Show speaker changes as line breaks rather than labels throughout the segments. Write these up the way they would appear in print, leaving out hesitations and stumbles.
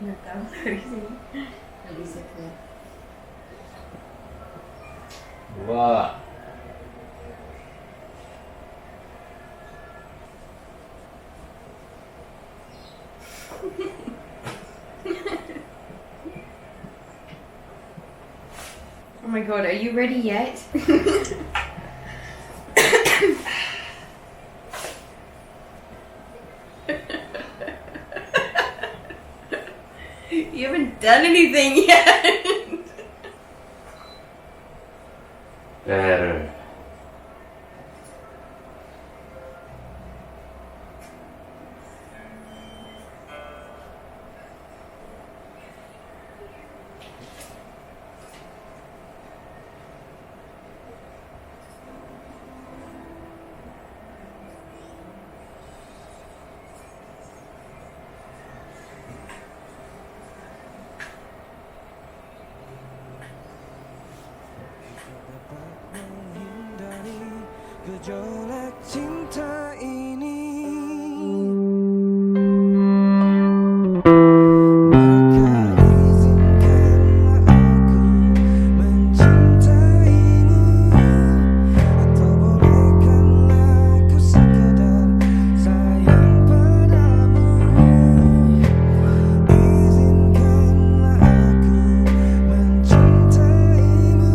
Nggak tahu dari sini. Nggak bisa keluar.
Dua.
Oh my god, are you ready yet? You haven't done anything yet.
There.
Menghindari gejolak cinta ini, maka izinkanlah aku mencintaimu, atau bolehkanlah aku sekedar sayang padamu. Izinkanlah aku mencintaimu,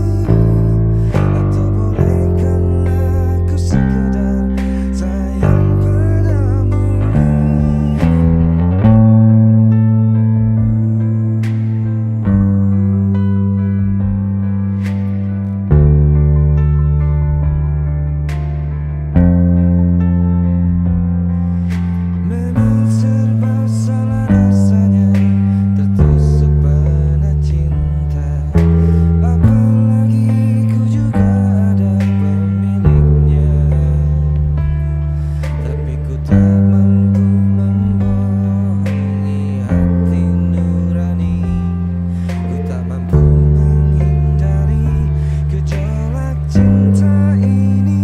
atau bolehkanlah aku sekedar sayang padamu. Memang serba salah rasanya tertusuk panah cinta, apalagi ku juga ada pemiliknya. Tapi ku tak mampu membohongi hati nurani, ku tak mampu menghindari gejolak cinta ini.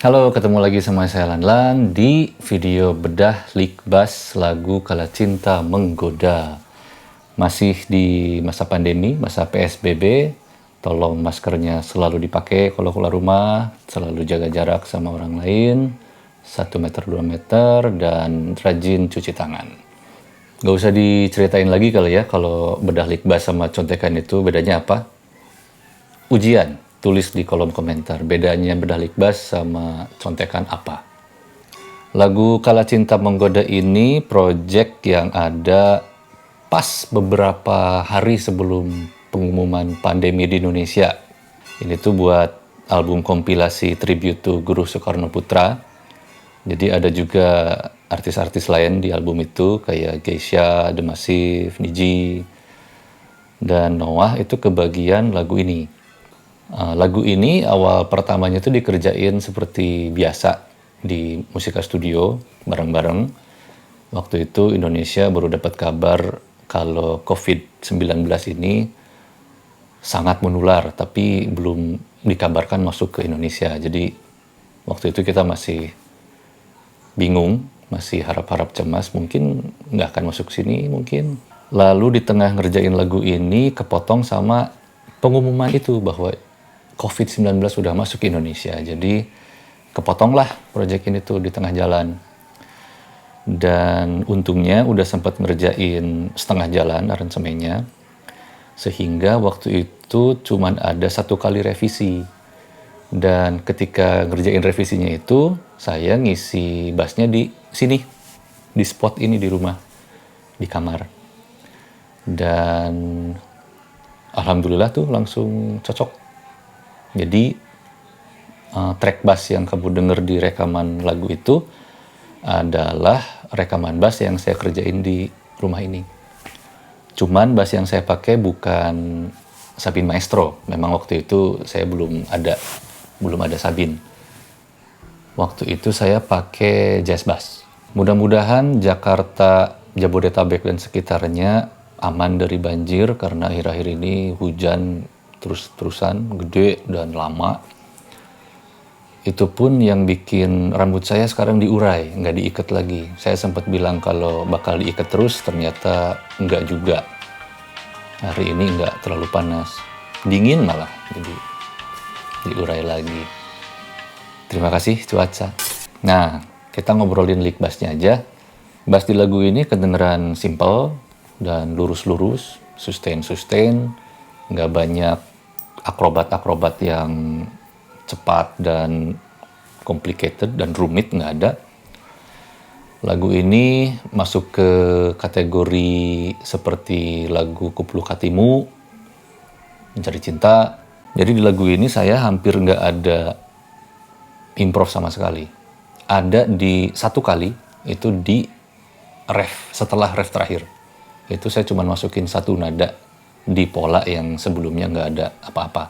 Halo, ketemu lagi sama saya Lanlan di video bedah Likbaz lagu Kala Cinta Menggoda. Masih di masa pandemi, masa PSBB, tolong maskernya selalu dipakai kalau keluar rumah, selalu jaga jarak sama orang lain, 1 meter 2 meter, dan rajin cuci tangan. Gak usah diceritain lagi kali ya, kalau bedah Likbaz sama contekan itu bedanya apa? Ujian. Tulis di kolom komentar, bedanya bedah Likbaz sama contekan apa. Lagu Kala Cinta Menggoda ini project yang ada pas beberapa hari sebelum pengumuman pandemi di Indonesia. Ini tuh buat album kompilasi tribute to Guru Soekarno Putra. Jadi ada juga artis-artis lain di album itu, kayak Geisha, The Massive, Niji. Dan Noah itu kebagian lagu ini. Lagu ini awal pertamanya itu dikerjain seperti biasa di Musika Studio bareng-bareng. Waktu itu Indonesia baru dapat kabar kalau COVID-19 ini sangat menular, tapi belum dikabarkan masuk ke Indonesia. Jadi waktu itu kita masih bingung, masih harap-harap cemas, mungkin nggak akan masuk sini mungkin. Lalu di tengah ngerjain lagu ini kepotong sama pengumuman itu bahwa COVID-19 sudah masuk ke Indonesia. Jadi kepotonglah proyek ini tuh di tengah jalan. Dan untungnya udah sempat ngerjain setengah jalan aransemennya. Sehingga waktu itu cuman ada 1 kali revisi. Dan ketika ngerjain revisinya itu, saya ngisi bassnya di sini. Di spot ini di rumah. Di kamar. Dan alhamdulillah tuh langsung cocok. Jadi track bass yang kamu denger di rekaman lagu itu adalah rekaman bass yang saya kerjain di rumah ini. Cuman bass yang saya pakai bukan Sabin Maestro. Memang waktu itu saya belum ada Sabin. Waktu itu saya pakai jazz bass. Mudah-mudahan Jakarta, Jabodetabek dan sekitarnya aman dari banjir karena akhir-akhir ini hujan terus-terusan, gede dan lama. Itu pun yang bikin rambut saya sekarang diurai, nggak diikat lagi. Saya sempat bilang kalau bakal diikat terus, ternyata nggak juga. Hari ini nggak terlalu panas, dingin malah, jadi diurai lagi. Terima kasih cuaca. Nah, kita ngobrolin lick bassnya aja. Bass di lagu ini kedengeran simple dan lurus-lurus, sustain-sustain, nggak banyak akrobat-akrobat yang cepat dan complicated dan rumit, nggak ada. Lagu ini masuk ke kategori seperti lagu Kupluk Hatimu, Mencari Cinta. Jadi di lagu ini saya hampir nggak ada improv sama sekali. Ada di 1 kali, itu di ref, setelah ref terakhir. Itu saya cuma masukin 1 nada di pola yang sebelumnya nggak ada apa-apa.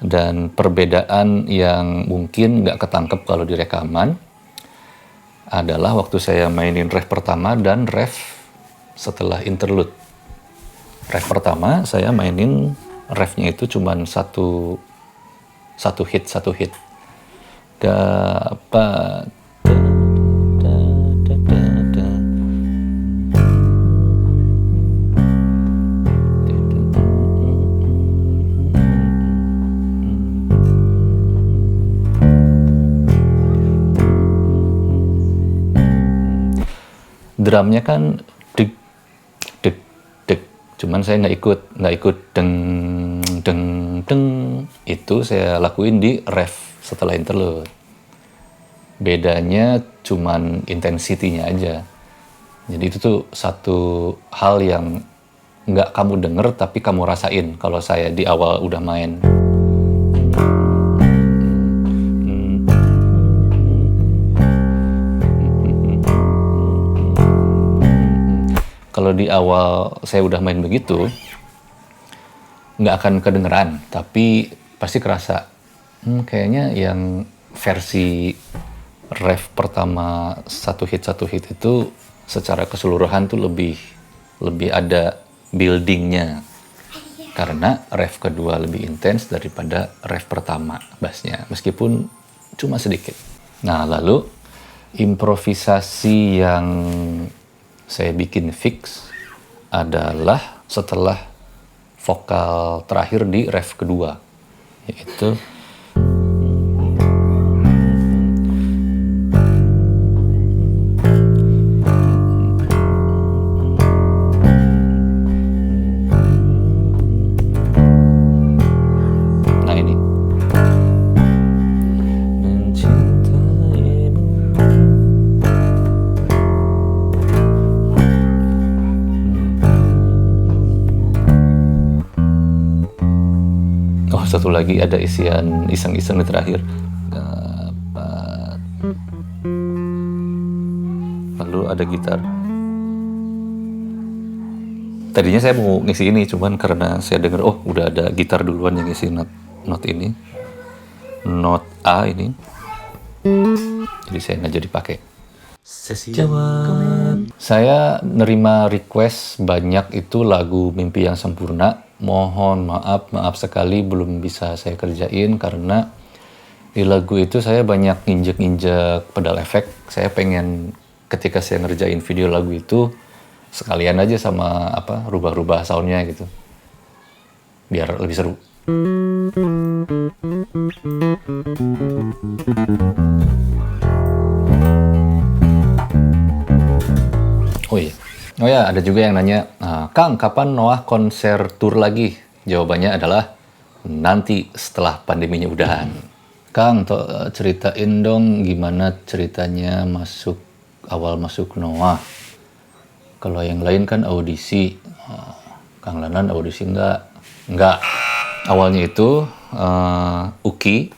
Dan perbedaan yang mungkin nggak ketangkep kalau di rekaman adalah waktu saya mainin ref pertama dan ref setelah interlude. Ref pertama saya mainin refnya itu cuma satu hit. Dapat drumnya kan deg deg deg, cuman saya nggak ikut deng deng deng. Itu saya lakuin di ref setelah interlude. Bedanya cuman intensitinya aja. Jadi itu tuh satu hal yang nggak kamu denger tapi kamu rasain kalau saya di awal udah main. Kalau di awal saya udah main begitu, nggak akan kedengeran, tapi pasti kerasa. Kayaknya yang versi ref pertama satu hit itu secara keseluruhan tuh lebih ada buildingnya. Karena ref kedua lebih intens daripada ref pertama bassnya, meskipun cuma sedikit. Nah, lalu improvisasi yang saya bikin fix adalah setelah vokal terakhir di ref kedua, yaitu nah ini. Oh, satu lagi ada isian iseng-iseng di terakhir. Dapat. Lalu ada gitar. Tadinya saya mau ngisi ini, cuman karena saya dengar udah ada gitar duluan yang ngisi not ini, not A ini, jadi saya nggak jadi pakai.
Sesi
Jawab. Saya nerima request banyak itu lagu Mimpi Yang Sempurna. Mohon maaf sekali belum bisa saya kerjain karena di lagu itu saya banyak injek-injek pedal efek. Saya pengen ketika saya ngerjain video lagu itu sekalian aja sama rubah-rubah soundnya gitu, biar lebih seru. Oh ya, ada juga yang nanya, Kang, kapan Noah konser tour lagi? Jawabannya adalah nanti setelah pandeminya udahan. Kang, ceritain dong gimana ceritanya awal masuk Noah. Kalau yang lain kan audisi, Kang Lanan audisi enggak? Enggak. Awalnya itu Uki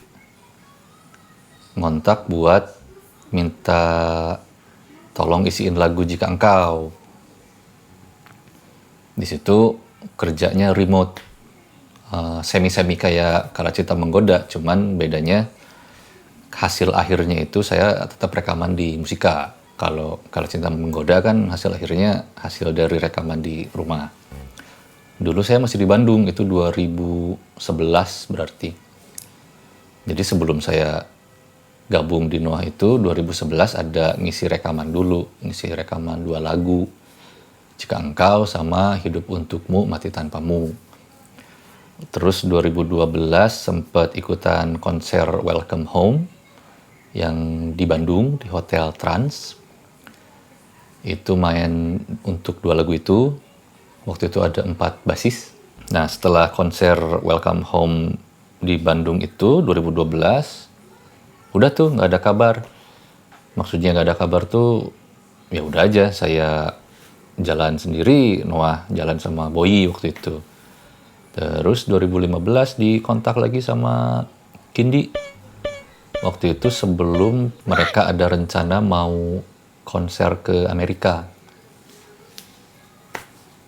ngontak buat minta tolong isiin lagu Jika Engkau. Di situ kerjanya remote, semi-semi kayak Kala Cinta Menggoda, cuman bedanya hasil akhirnya itu saya tetap rekaman di Musika. Kalau Kala Cinta Menggoda kan hasil akhirnya hasil dari rekaman di rumah. Dulu saya masih di Bandung, itu 2011 berarti. Jadi sebelum saya gabung di Noah itu 2011 ada ngisi rekaman 2 lagu, Jika Engkau sama Hidup Untukmu Mati Tanpamu. Terus 2012 sempat ikutan konser Welcome Home yang di Bandung di Hotel Trans. Itu main untuk 2 lagu itu. Waktu itu ada 4 basis. Nah, setelah konser Welcome Home di Bandung itu 2012, udah tuh nggak ada kabar. Maksudnya nggak ada kabar tuh, ya udah aja saya jalan sendiri, Noah jalan sama Boy waktu itu. Terus 2015 dikontak lagi sama Kindi. Waktu itu sebelum mereka ada rencana mau konser ke Amerika.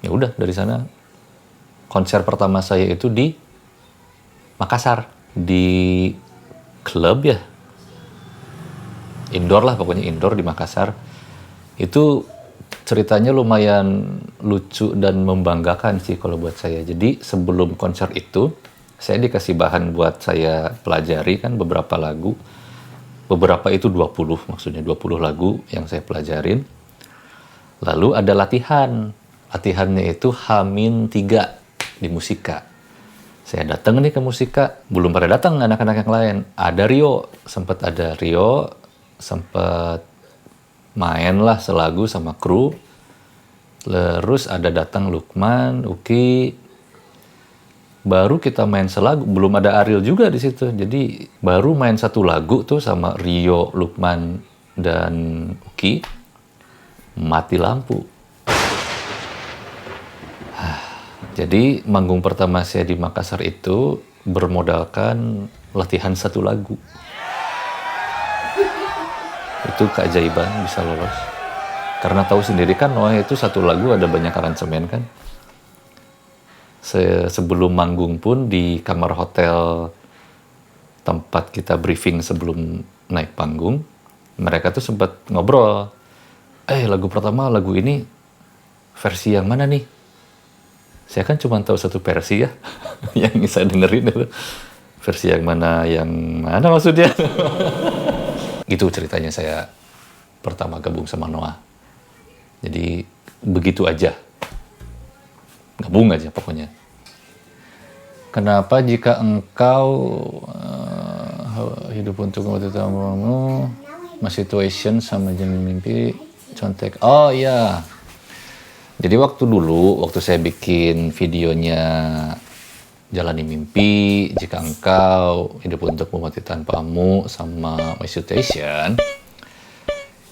Ya udah dari sana konser pertama saya itu di Makassar, di klub ya. Indoor lah, pokoknya indoor di Makassar. Itu ceritanya lumayan lucu dan membanggakan sih kalau buat saya. Jadi sebelum konser itu, saya dikasih bahan buat saya pelajari kan beberapa lagu. Beberapa itu 20, maksudnya 20 lagu yang saya pelajarin. Lalu ada latihan. Latihannya itu H-3 di Musika. Saya datang nih ke Musika, belum pada datang anak-anak yang lain. Ada Rio, sempat main lah selagu sama kru. Terus ada datang Lukman, Uki. Baru kita main selagu, belum ada Ariel juga di situ. Jadi baru main 1 lagu tuh sama Rio, Lukman, dan Uki. Mati lampu. Jadi manggung pertama saya di Makassar itu bermodalkan latihan 1 lagu. Itu keajaiban bisa lolos. Karena tahu sendiri kan Noah itu 1 lagu ada banyak aransemen kan. Sebelum manggung pun di kamar hotel tempat kita briefing sebelum naik panggung, mereka tuh sempat ngobrol. Lagu pertama lagu ini versi yang mana nih? Saya kan cuma tahu 1 versi ya, yang saya dengerin itu. Versi yang mana maksudnya? Gitu ceritanya saya pertama gabung sama Noah. Jadi begitu aja. Gabung aja pokoknya. Kenapa Jika Engkau hidup untuk waktu tamu, masih situation sama Jalan Mimpi, contek. Oh iya. Jadi waktu saya bikin videonya Jalani Mimpi, Jika Engkau, Hidup Untukmu Mati Tanpamu, sama My Situation,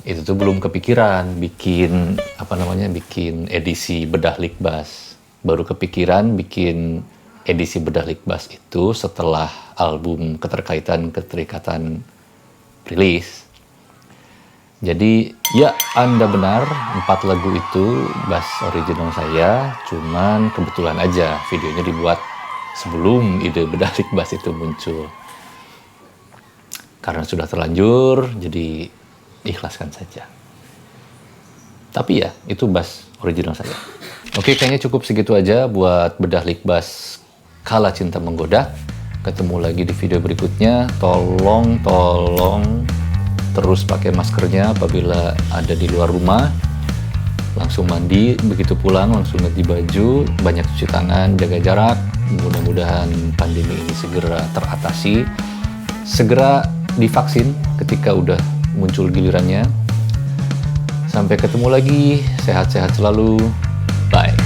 itu tuh belum kepikiran bikin edisi Bedah Likbas. Baru kepikiran bikin edisi Bedah Likbas itu setelah album Keterikatan rilis. Jadi ya Anda benar, 4 lagu itu bass original saya, cuman kebetulan aja videonya dibuat sebelum ide bedah Lik Bass itu muncul. Karena sudah terlanjur, jadi ikhlaskan saja. Tapi ya, itu bass original saya. Oke, kayaknya cukup segitu aja buat bedah Lik Bass Kala Cinta Menggoda. Ketemu lagi di video berikutnya. Tolong terus pakai maskernya apabila ada di luar rumah. Langsung mandi, begitu pulang langsung ganti baju, banyak cuci tangan, jaga jarak. Mudah-mudahan pandemi ini segera teratasi. Segera divaksin ketika udah muncul gilirannya. Sampai ketemu lagi, sehat-sehat selalu. Bye.